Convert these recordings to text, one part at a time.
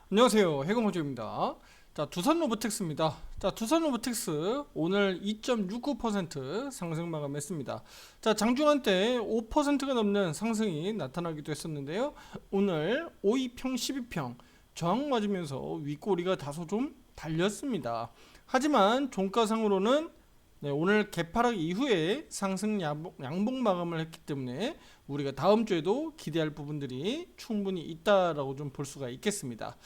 안녕하세요. 해금호주입니다. 자, 두산로보텍스입니다. 자, 두산로보텍스 오늘 2.69% 상승 마감했습니다. 자, 장중한 때 5%가 넘는 상승이 나타나기도 했었는데요. 오늘 5위평, 12평 저항 맞으면서 윗꼬리가 다소 좀 달렸습니다. 하지만 종가상으로는 오늘 개파락 이후에 상승 양봉 마감을 했기 때문에 우리가 다음 주에도 기대할 부분들이 충분히 있다라고 좀 볼 수가 있겠습니다.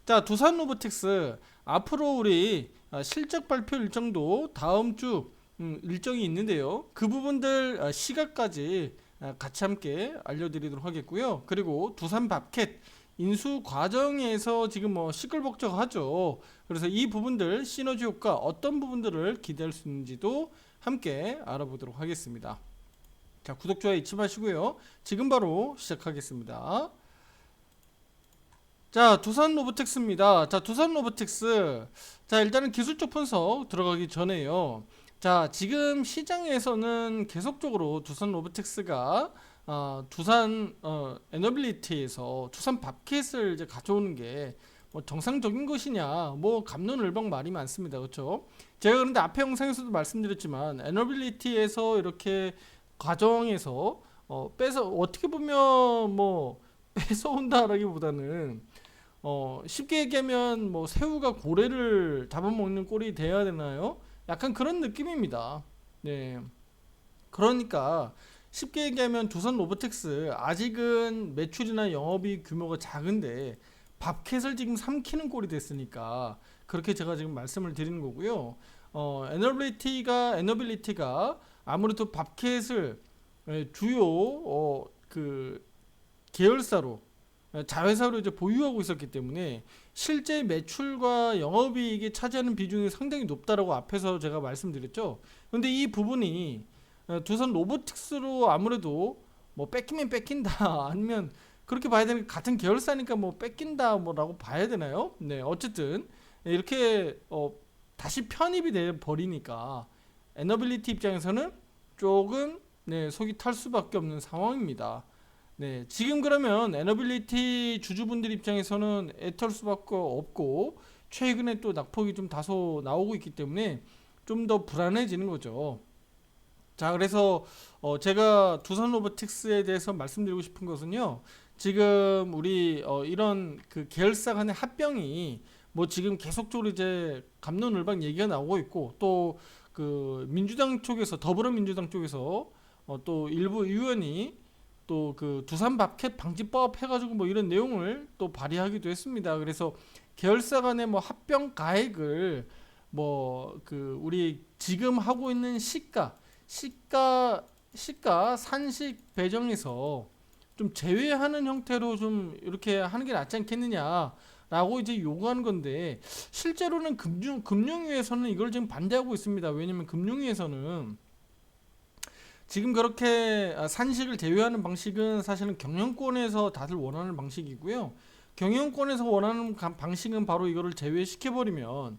자, 두산로보틱스 앞으로 우리 실적 발표 일정도 다음 주 일정이 있는데요. 그 부분들 시각까지 같이 함께 알려드리도록 하겠고요. 그리고 두산 밥캣 인수 과정에서 지금 뭐 시끌벅적하죠. 그래서 이 부분들 시너지 효과 어떤 부분들을 기대할 수 있는지도 함께 알아보도록 하겠습니다. 자, 구독, 좋아요 잊지 마시고요. 지금 바로 시작하겠습니다. 자, 두산로보텍스입니다. 자, 두산로보텍스. 자, 일단은 기술적 분석 들어가기 전에요. 자, 지금 시장에서는 계속적으로 두산로보텍스가 두산 에너빌리티에서 두산 밥켓을 이제 가져오는 게 뭐 정상적인 것이냐, 뭐 갑론을박 말이 많습니다. 그렇죠? 제가 그런데 앞에 영상에서도 말씀드렸지만 에너빌리티에서 이렇게 과정에서 빼서 어떻게 보면 뭐 뺏어온다라기보다는 쉽게 얘기하면 뭐 새우가 고래를 잡아먹는 꼴이 돼야 되나요? 약간 그런 느낌입니다. 네. 그러니까 쉽게 얘기하면 두산 로보텍스 아직은 매출이나 영업이익 규모가 작은데 밥캣을 지금 삼키는 꼴이 됐으니까 그렇게 제가 지금 말씀을 드리는 거고요. 에너빌리티가 아무래도 밥캣을 주요 그 계열사로 자회사로 이제 보유하고 있었기 때문에 실제 매출과 영업이익이 차지하는 비중이 상당히 높다라고 앞에서 제가 말씀드렸죠. 근데 이 부분이 두산 로보틱스로 아무래도 뭐 뺏기면 뺏긴다 아니면 그렇게 봐야 되는 같은 계열사니까 뭐 뺏긴다 뭐라고 봐야 되나요? 네, 어쨌든 이렇게 다시 편입이 돼 버리니까 에너빌리티 입장에서는 조금 속이 탈 수밖에 없는 상황입니다. 네, 지금 그러면 에너빌리티 주주분들 입장에서는 애털 수밖에 없고 최근에 또 낙폭이 좀 다소 나오고 있기 때문에 좀 더 불안해지는 거죠. 자, 그래서 제가 두산 로보틱스에 대해서 말씀드리고 싶은 것은요. 지금 우리 이런 그 계열사 간의 합병이 뭐 지금 계속적으로 이제 갑론을박 얘기가 나오고 있고 또 그 민주당 쪽에서 더불어민주당 쪽에서 또 일부 의원이 또 그 두산 밥캣 방지법 해가지고 뭐 이런 내용을 또 발의하기도 했습니다. 그래서 계열사 간의 뭐 합병 가액을 뭐 그 우리 지금 하고 있는 시가 산식 배정에서 좀 제외하는 형태로 좀 이렇게 하는 게 낫지 않겠느냐라고 이제 요구하는 건데 실제로는 금융위에서는 이걸 지금 반대하고 있습니다. 왜냐면 금융위에서는 지금 그렇게 산식을 제외하는 방식은 사실은 경영권에서 다들 원하는 방식이고요. 경영권에서 원하는 방식은 바로 이거를 제외시켜버리면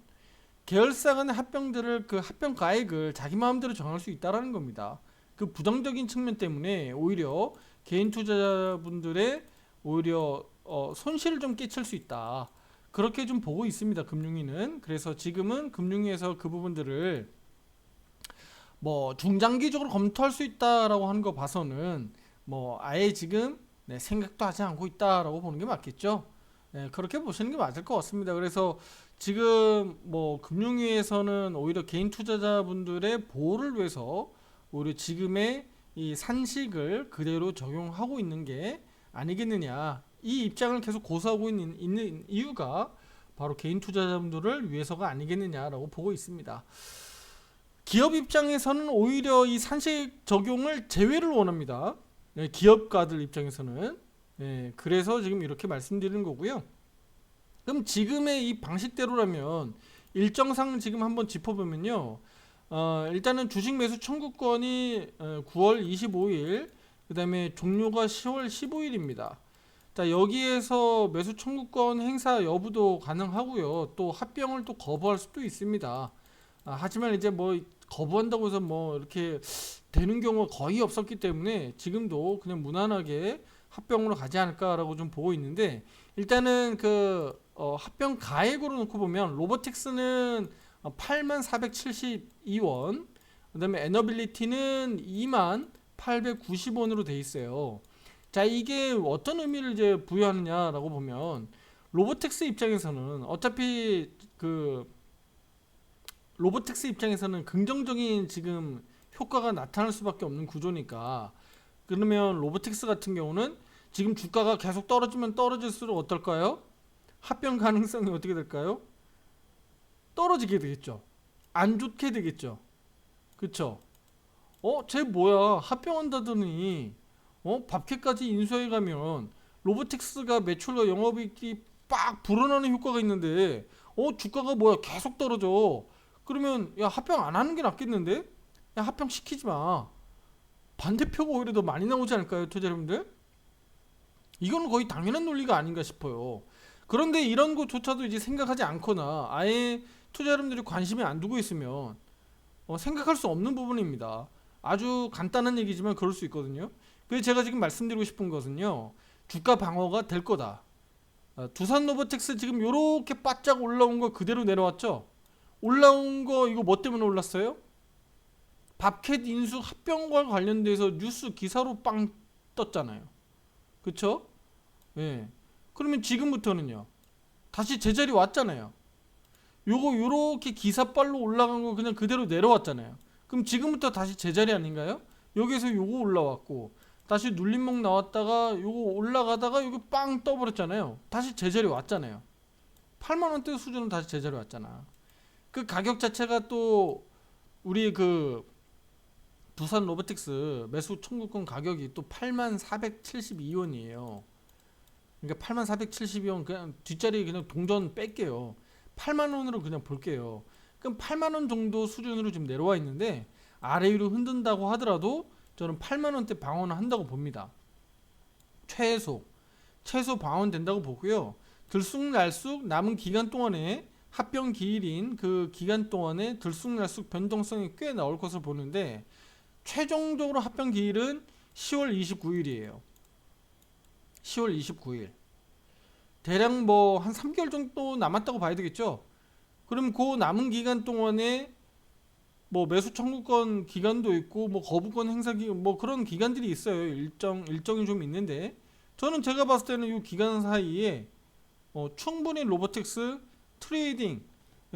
계열사 간의 합병들을 그 합병 가액을 자기 마음대로 정할 수 있다라는 겁니다. 그 부정적인 측면 때문에 오히려 개인 투자자분들의 오히려 손실을 좀 끼칠 수 있다. 그렇게 좀 보고 있습니다. 금융위는. 그래서 지금은 금융위에서 그 부분들을 뭐 중장기적으로 검토할 수 있다라고 하는 거 봐서는 뭐 아예 지금 생각도 하지 않고 있다라고 보는 게 맞겠죠. 네, 그렇게 보시는 게 맞을 것 같습니다. 그래서 지금 뭐 금융위에서는 오히려 개인 투자자분들의 보호를 위해서 오히려 지금의 이 산식을 그대로 적용하고 있는 게 아니겠느냐. 이 입장을 계속 고수하고 있는 이유가 바로 개인 투자자분들을 위해서가 아니겠느냐라고 보고 있습니다. 기업 입장에서는 오히려 이 산식 적용을 제외를 원합니다. 네, 기업가들 입장에서는. 네, 그래서 지금 이렇게 말씀드리는 거고요. 그럼 지금의 이 방식대로라면 일정상 지금 한번 짚어보면요. 일단은 주식 매수 청구권이 9월 25일, 그 다음에 종료가 10월 15일입니다. 자, 여기에서 매수 청구권 행사 여부도 가능하고요. 또 합병을 또 거부할 수도 있습니다. 하지만 이제 뭐 거부한다고 해서 뭐 이렇게 되는 경우가 거의 없었기 때문에 지금도 그냥 무난하게 합병으로 가지 않을까라고 좀 보고 있는데 일단은 그 합병 가액으로 놓고 보면 로보틱스는 84,472원, 그다음에 에너빌리티는 28,890원으로 돼 있어요. 자, 이게 어떤 의미를 이제 부여하느냐라고 보면 로보틱스 입장에서는 어차피 그 로보틱스 입장에서는 긍정적인 지금 효과가 나타날 수밖에 없는 구조니까, 그러면 로보틱스 같은 경우는 지금 주가가 계속 떨어지면 떨어질수록 어떨까요? 합병 가능성이 어떻게 될까요? 떨어지게 되겠죠. 안 좋게 되겠죠. 그쵸? 쟤 뭐야? 합병한다더니 밥캐까지 인수해 가면 로보틱스가 매출과 영업이익이 빡 불어나는 효과가 있는데 주가가 뭐야? 계속 떨어져. 그러면 야, 합병 안 하는 게 낫겠는데? 야, 합병 시키지 마. 반대표가 오히려 더 많이 나오지 않을까요, 투자자분들? 이거는 거의 당연한 논리가 아닌가 싶어요. 그런데 이런 것조차도 이제 생각하지 않거나 아예 투자 여러분들이 관심이 안 두고 있으면 생각할 수 없는 부분입니다. 아주 간단한 얘기지만 그럴 수 있거든요. 그래서 제가 지금 말씀드리고 싶은 것은요, 주가 방어가 될 거다. 두산 로보텍스 지금 요렇게 바짝 올라온 거 그대로 내려왔죠. 올라온 거 이거 뭐 때문에 올랐어요? 밥캣 인수 합병과 관련돼서 뉴스 기사로 빵 떴잖아요. 그쵸? 예. 그러면 지금부터는요, 다시 제자리 왔잖아요. 요거 요렇게 기사빨로 올라간 거 그냥 그대로 내려왔잖아요. 그럼 지금부터 다시 제자리 아닌가요? 여기서 요거 올라왔고 다시 눌림목 나왔다가 요거 올라가다가 여기 빵 떠버렸잖아요. 다시 제자리 왔잖아요. 8만원대 수준은 다시 제자리 왔잖아. 그 가격 자체가 또 우리 그 두산 로보틱스 매수 청구권 가격이 또 84,472원이에요. 그러니까 84,472원 그냥 뒷자리 그냥 동전 뺄게요. 8만원으로 그냥 볼게요. 그럼 8만원 정도 수준으로 지금 내려와 있는데 아래 위로 흔든다고 하더라도 저는 8만원대 방어는 한다고 봅니다. 최소 방어는 된다고 보고요. 들쑥날쑥 남은 기간 동안에 합병 기일인 그 기간 동안에 들쑥날쑥 변동성이 꽤 나올 것을 보는데, 최종적으로 합병 기일은 10월 29일이에요. 10월 29일. 대략 뭐 한 3개월 정도 남았다고 봐야 되겠죠. 그럼 그 남은 기간 동안에 뭐 매수 청구권 기간도 있고 뭐 거부권 행사 기간 뭐 그런 기간들이 있어요. 일정이 좀 있는데, 저는 제가 봤을 때는 이 기간 사이에 충분히 로보틱스 트레이딩,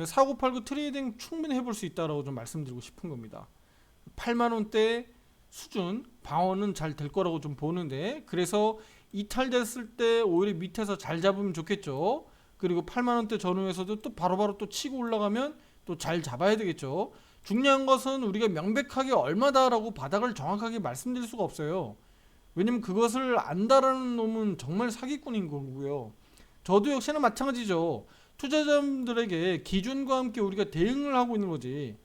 사고팔고 트레이딩 충분히 해볼 수 있다라고 좀 말씀드리고 싶은 겁니다. 8만원대 수준 방어는 잘 될 거라고 좀 보는데, 그래서 이탈됐을 때 오히려 밑에서 잘 잡으면 좋겠죠. 그리고 8만원대 전후에서도 또 바로바로 또 치고 올라가면 또 잘 잡아야 되겠죠. 중요한 것은 우리가 명백하게 얼마다라고 바닥을 정확하게 말씀드릴 수가 없어요. 왜냐면 그것을 안다라는 놈은 정말 사기꾼인 거고요. 저도 역시나 마찬가지죠. 투자자분들에게 기준과 함께 우리가 대응을 하고 있는 거지.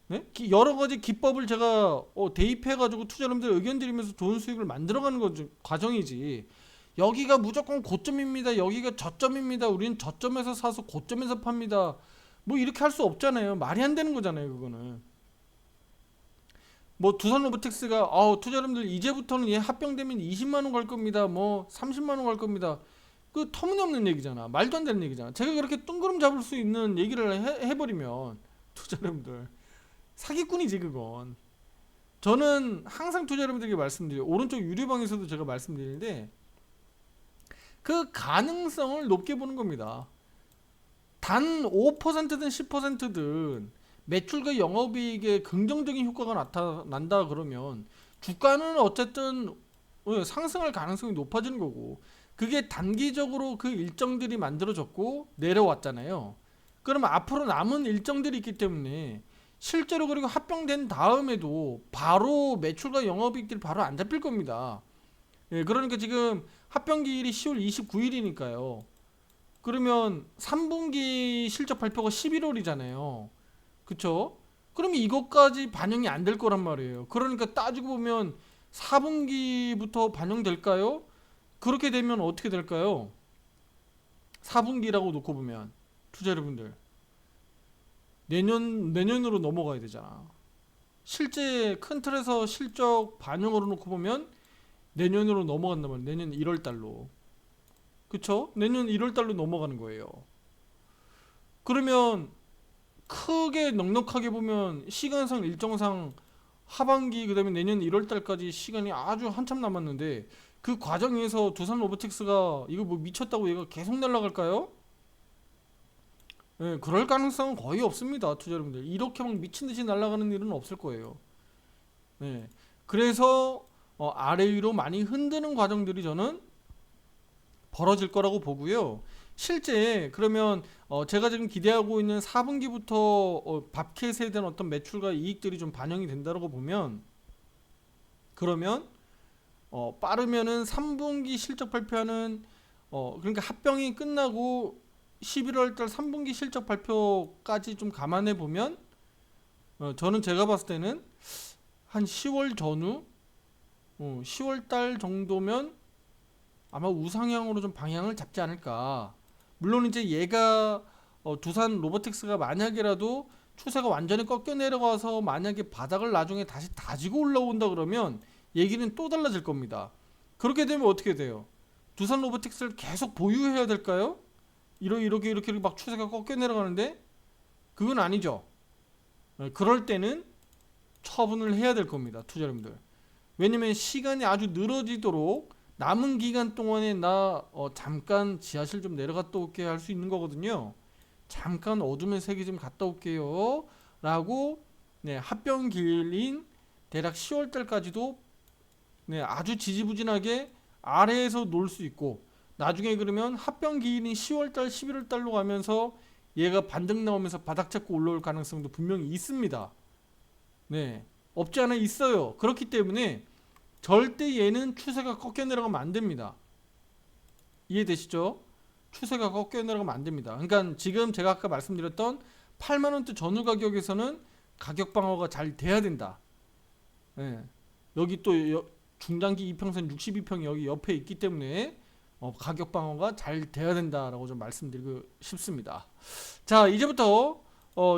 네? 여러 가지 기법을 제가 대입해가지고 투자자분들 의견 드리면서 좋은 수익을 만들어가는 거죠, 과정이지. 여기가 무조건 고점입니다. 여기가 저점입니다. 우리는 저점에서 사서 고점에서 팝니다. 뭐 이렇게 할 수 없잖아요. 말이 안 되는 거잖아요, 그거는. 뭐 두산 로보틱스가 투자자분들 이제부터는 얘 합병되면 20만원 갈 겁니다. 뭐 30만원 갈 겁니다. 그 터무니없는 얘기잖아. 말도 안 되는 얘기잖아. 제가 그렇게 뜬구름 잡을 수 있는 얘기를 해버리면 투자자분들 사기꾼이지 그건. 저는 항상 투자 여러분들에게 말씀드려요. 오른쪽 유료방에서도 제가 말씀드리는데 그 가능성을 높게 보는 겁니다. 단 5%든 10%든 매출과 영업이익에 긍정적인 효과가 나타난다 그러면 주가는 어쨌든 상승할 가능성이 높아지는 거고, 그게 단기적으로 그 일정들이 만들어졌고 내려왔잖아요. 그러면 앞으로 남은 일정들이 있기 때문에 실제로 그리고 합병된 다음에도 바로 매출과 영업이익들이 바로 안 잡힐 겁니다. 그러니까 지금 합병기일이 10월 29일이니까요. 그러면 3분기 실적 발표가 11월이잖아요. 그쵸? 그러면 이것까지 반영이 안 될 거란 말이에요. 그러니까 따지고 보면 4분기부터 반영될까요? 그렇게 되면 어떻게 될까요? 4분기라고 놓고 보면 투자 여러분들 내년으로 넘어가야 되잖아. 실제 큰 틀에서 실적 반영으로 놓고 보면 내년으로 넘어간단 말이야. 내년 1월 달로. 그쵸? 내년 1월 달로 넘어가는 거예요. 그러면 크게 넉넉하게 보면 시간상 일정상 하반기 그다음에 내년 1월 달까지 시간이 아주 한참 남았는데 그 과정에서 두산 로보틱스가 이거 뭐 미쳤다고 얘가 계속 날아갈까요? 예, 그럴 가능성은 거의 없습니다, 투자 여러분들. 이렇게 막 미친 듯이 날아가는 일은 없을 거예요. 예. 그래서 아래 위로 많이 흔드는 과정들이 저는 벌어질 거라고 보고요. 실제 그러면 제가 지금 기대하고 있는 4분기부터 밥캣에 대한 어떤 매출과 이익들이 좀 반영이 된다고 보면 그러면 빠르면은 3분기 실적 발표하는 그러니까 합병이 끝나고 11월 달 3분기 실적 발표까지 좀 감안해 보면 저는 제가 봤을 때는 한 10월 전후 10월 달 정도면 아마 우상향으로 좀 방향을 잡지 않을까. 물론 이제 얘가 두산 로보틱스가 만약에라도 추세가 완전히 꺾여 내려가서 만약에 바닥을 나중에 다시 다지고 올라온다 그러면 얘기는 또 달라질 겁니다. 그렇게 되면 어떻게 돼요? 두산 로보틱스를 계속 보유해야 될까요? 이렇게 막 추세가 꺾여 내려가는데 그건 아니죠. 그럴 때는 처분을 해야 될 겁니다, 투자자분들. 왜냐면 시간이 아주 늘어지도록 남은 기간 동안에 나 잠깐 지하실 좀 내려갔다 올게 할 수 있는 거거든요. 잠깐 어둠의 세계 좀 갔다 올게요 라고 네, 합병 기일인 대략 10월 달까지도 네, 아주 지지부진하게 아래에서 놀 수 있고 나중에 그러면 합병 기일인 10월 달 11월 달로 가면서 얘가 반등 나오면서 바닥 잡고 올라올 가능성도 분명히 있습니다. 네, 없지 않아 있어요. 그렇기 때문에 절대 얘는 추세가 꺾여 내려가면 안 됩니다. 이해되시죠? 추세가 꺾여 내려가면 안 됩니다. 그러니까 지금 제가 아까 말씀드렸던 8만 원대 전후 가격에서는 가격 방어가 잘 돼야 된다. 예. 여기 또 중장기 이평선 62평이 여기 옆에 있기 때문에 가격 방어가 잘 돼야 된다라고 좀 말씀드리고 싶습니다. 자, 이제부터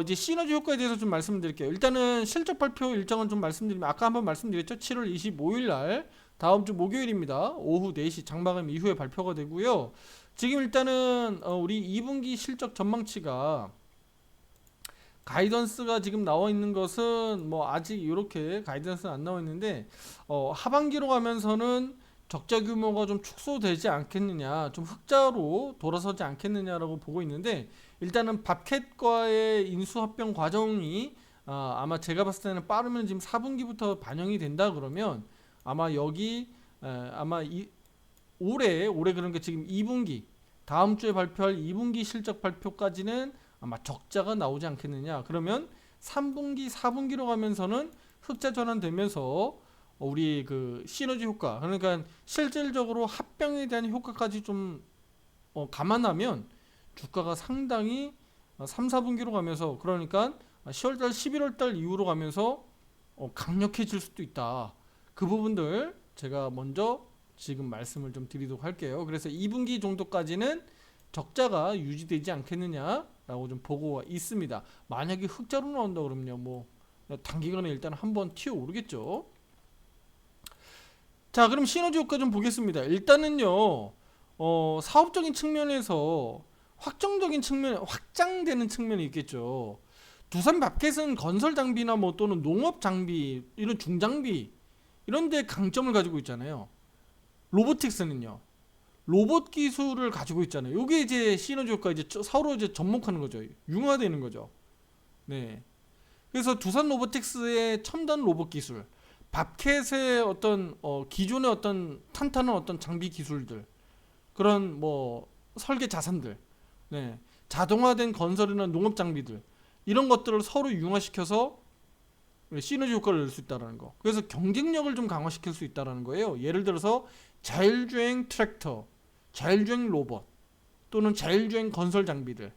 이제 시너지 효과에 대해서 좀 말씀드릴게요. 일단은 실적 발표 일정은 좀 말씀드리면 아까 한번 말씀드렸죠. 7월 25일 날 다음 주 목요일입니다. 오후 4시 장마감 이후에 발표가 되고요. 지금 일단은 우리 2분기 실적 전망치가 가이던스가 지금 나와 있는 것은 뭐 아직 이렇게 가이던스는 안 나와 있는데 하반기로 가면서는 적자 규모가 좀 축소되지 않겠느냐, 좀 흑자로 돌아서지 않겠느냐라고 보고 있는데 일단은 밥캣과의 인수합병 과정이 아마 제가 봤을 때는 빠르면 지금 4분기부터 반영이 된다 그러면 아마 여기 아마 올해 그러니까 지금 2분기 다음 주에 발표할 2분기 실적 발표까지는 아마 적자가 나오지 않겠느냐. 그러면 3분기, 4분기로 가면서는 흑자 전환되면서 우리 그 시너지 효과 그러니까 실질적으로 합병에 대한 효과까지 좀 감안하면 주가가 상당히 3, 4분기로 가면서 그러니까 10월달, 11월달 이후로 가면서 강력해질 수도 있다. 그 부분들 제가 먼저 지금 말씀을 좀 드리도록 할게요. 그래서 2분기 정도까지는 적자가 유지되지 않겠느냐라고 좀 보고가 있습니다. 만약에 흑자로 나온다 그러면요, 뭐 단기간에 일단 한번 튀어 오르겠죠. 자, 그럼 시너지 효과 좀 보겠습니다. 일단은요, 사업적인 측면에서 확정적인 측면, 확장되는 측면이 있겠죠. 두산 밥켓은 건설 장비나 뭐 또는 농업 장비, 이런 중장비 이런 데 강점을 가지고 있잖아요. 로보틱스는요. 로봇 기술을 가지고 있잖아요. 이게 이제 시너지 효과 이제 서로 이제 접목하는 거죠. 융화되는 거죠. 네. 그래서 두산 로보틱스의 첨단 로봇 기술, 밥캣의 어떤 기존의 어떤 탄탄한 어떤 장비 기술들, 그런 뭐 설계 자산들, 네. 자동화된 건설이나 농업 장비들 이런 것들을 서로 융화시켜서 시너지 효과를 낼 수 있다는 거. 그래서 경쟁력을 좀 강화시킬 수 있다는 거예요. 예를 들어서 자율주행 트랙터, 자율주행 로봇 또는 자율주행 건설 장비들,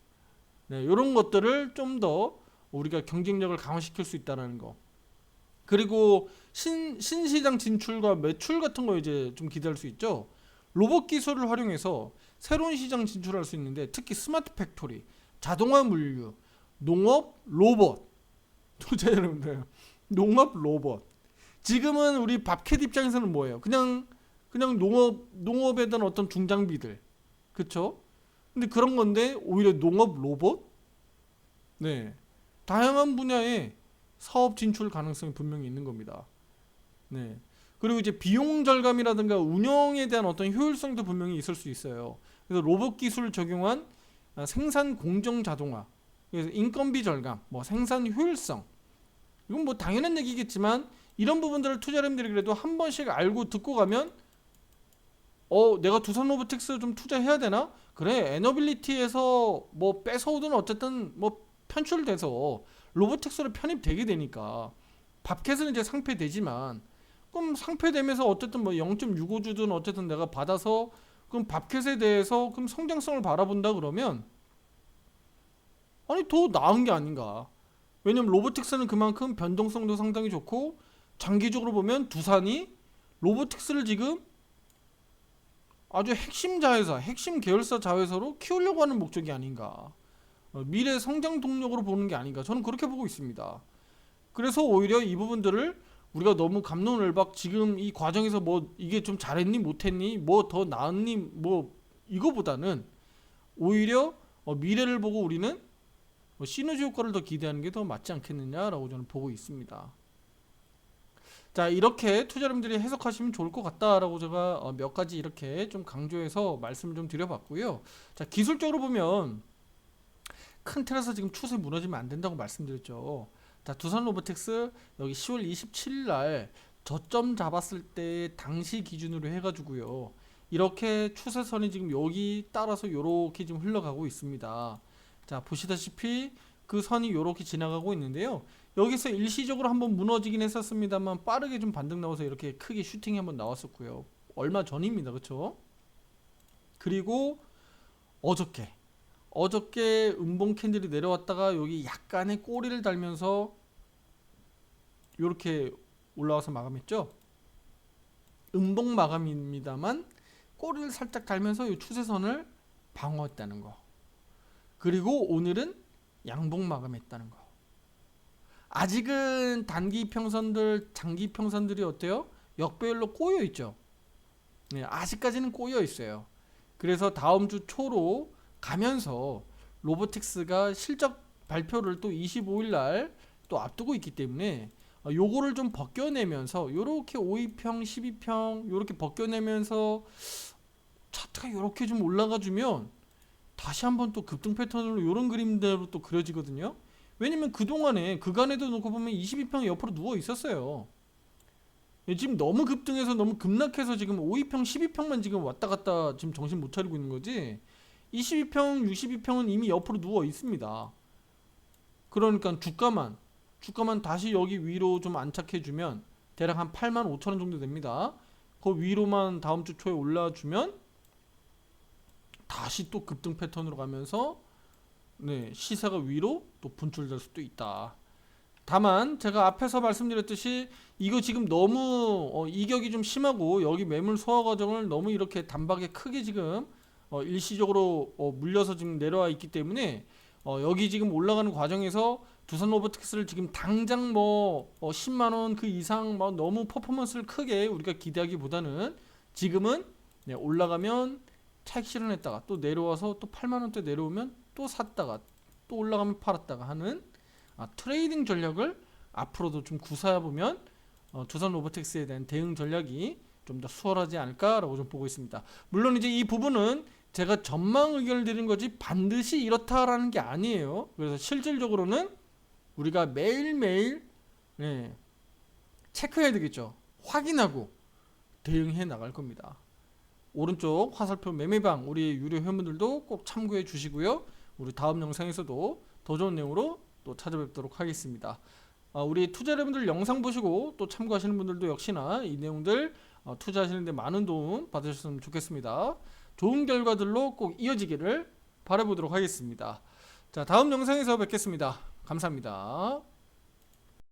네, 이런 것들을 좀 더 우리가 경쟁력을 강화시킬 수 있다는 거. 그리고 신시장 진출과 매출 같은 거 이제 좀 기대할 수 있죠. 로봇 기술을 활용해서 새로운 시장 진출할 수 있는데 특히 스마트 팩토리, 자동화 물류, 농업 로봇, 투자 여러분들 농업 로봇. 지금은 우리 밥캣 입장에서는 뭐예요? 그냥 농업에 대한 어떤 중장비들, 그쵸? 근데 그런 건데 오히려 농업 로봇? 네. 다양한 분야의 사업 진출 가능성이 분명히 있는 겁니다. 네. 그리고 이제 비용 절감이라든가 운영에 대한 어떤 효율성도 분명히 있을 수 있어요. 그래서 로봇 기술을 적용한 생산 공정 자동화, 그래서 인건비 절감, 뭐 생산 효율성, 이건 뭐 당연한 얘기겠지만 이런 부분들을 투자자님들이 그래도 한 번씩 알고 듣고 가면 내가 두산 로보틱스 좀 투자해야 되나? 그래, 에너빌리티에서 뭐 뺏어오든 어쨌든 뭐 편출돼서 로보틱스로 편입되게 되니까 밥캣은 이제 상폐되지만 그럼 상폐되면서 어쨌든 뭐 0.65주든 어쨌든 내가 받아서 그럼 밥캣에 대해서 그럼 성장성을 바라본다 그러면 아니 더 나은 게 아닌가. 왜냐면 로보틱스는 그만큼 변동성도 상당히 좋고 장기적으로 보면 두산이 로보틱스를 지금 아주 핵심 자회사, 핵심 계열사 자회사로 키우려고 하는 목적이 아닌가. 미래 성장 동력으로 보는 게 아닌가. 저는 그렇게 보고 있습니다. 그래서 오히려 이 부분들을 우리가 너무 갑론을박 지금 이 과정에서 뭐 이게 좀 잘했니 못했니 뭐 더 나았니 뭐 이거보다는 오히려 미래를 보고 우리는 시너지 효과를 더 기대하는 게 더 맞지 않겠느냐라고 저는 보고 있습니다. 자, 이렇게 투자자분들이 해석하시면 좋을 것 같다라고 제가 몇 가지 이렇게 좀 강조해서 말씀을 좀 드려봤고요. 자, 기술적으로 보면 큰 틀에서 지금 추세 무너지면 안 된다고 말씀드렸죠. 자, 두산 로보틱스 여기 10월 27일 날 저점 잡았을 때 당시 기준으로 해가지고요. 이렇게 추세선이 지금 여기 따라서 이렇게 지금 흘러가고 있습니다. 자, 보시다시피 그 선이 이렇게 지나가고 있는데요. 여기서 일시적으로 한번 무너지긴 했었습니다만 빠르게 좀 반등 나와서 이렇게 크게 슈팅이 한번 나왔었고요. 얼마 전입니다. 그쵸? 그리고 어저께 음봉 캔들이 내려왔다가 여기 약간의 꼬리를 달면서 이렇게 올라와서 마감했죠. 음봉 마감입니다만 꼬리를 살짝 달면서 이 추세선을 방어했다는 거. 그리고 오늘은 양봉 마감했다는 거. 아직은 단기 평선들, 장기 평선들이 어때요? 역배열로 꼬여 있죠. 네, 아직까지는 꼬여 있어요. 그래서 다음 주 초로 가면서 로보틱스가 실적 발표를 또 25일 날 또 앞두고 있기 때문에 요거를 좀 벗겨내면서 요렇게 5위평, 12평 요렇게 벗겨내면서 차트가 요렇게 좀 올라가 주면 다시 한번 또 급등 패턴으로 요런 그림대로 또 그려지거든요. 왜냐면 그동안에 그간에도 놓고 보면 22평이 옆으로 누워 있었어요. 지금 너무 급등해서 너무 급락해서 지금 5위평, 12평만 지금 왔다 갔다 지금 정신 못 차리고 있는 거지. 22평, 62평은 이미 옆으로 누워 있습니다. 그러니까 주가만 다시 여기 위로 좀 안착해주면 대략 한 85,000원 정도 됩니다. 그 위로만 다음 주 초에 올라주면 다시 또 급등 패턴으로 가면서 네, 시세가 위로 또 분출될 수도 있다. 다만 제가 앞에서 말씀드렸듯이 이거 지금 너무 이격이 좀 심하고 여기 매물 소화 과정을 너무 이렇게 단박에 크게 지금 일시적으로 물려서 지금 내려와 있기 때문에 여기 지금 올라가는 과정에서 두산 로보틱스를 지금 당장 뭐 10만원 그 이상 뭐 너무 퍼포먼스를 크게 우리가 기대하기보다는 지금은 네, 올라가면 차익 실현했다가 또 내려와서 또 8만원대 내려오면 또 샀다가 또 올라가면 팔았다가 하는 트레이딩 전략을 앞으로도 좀 구사해보면 두산 로보틱스에 대한 대응 전략이 좀 더 수월하지 않을까라고 좀 보고 있습니다. 물론 이제 이 부분은 제가 전망 의견을 드린 거지 반드시 이렇다라는 게 아니에요. 그래서 실질적으로는 우리가 매일매일 네, 체크해야 되겠죠. 확인하고 대응해 나갈 겁니다. 오른쪽 화살표 매매방 우리 유료 회원분들도 꼭 참고해 주시고요. 우리 다음 영상에서도 더 좋은 내용으로 또 찾아뵙도록 하겠습니다. 우리 투자 여러분들 영상 보시고 또 참고하시는 분들도 역시나 이 내용들 투자하시는데 많은 도움 받으셨으면 좋겠습니다. 좋은 결과들로 꼭 이어지기를 바라보도록 하겠습니다. 자, 다음 영상에서 뵙겠습니다. 감사합니다.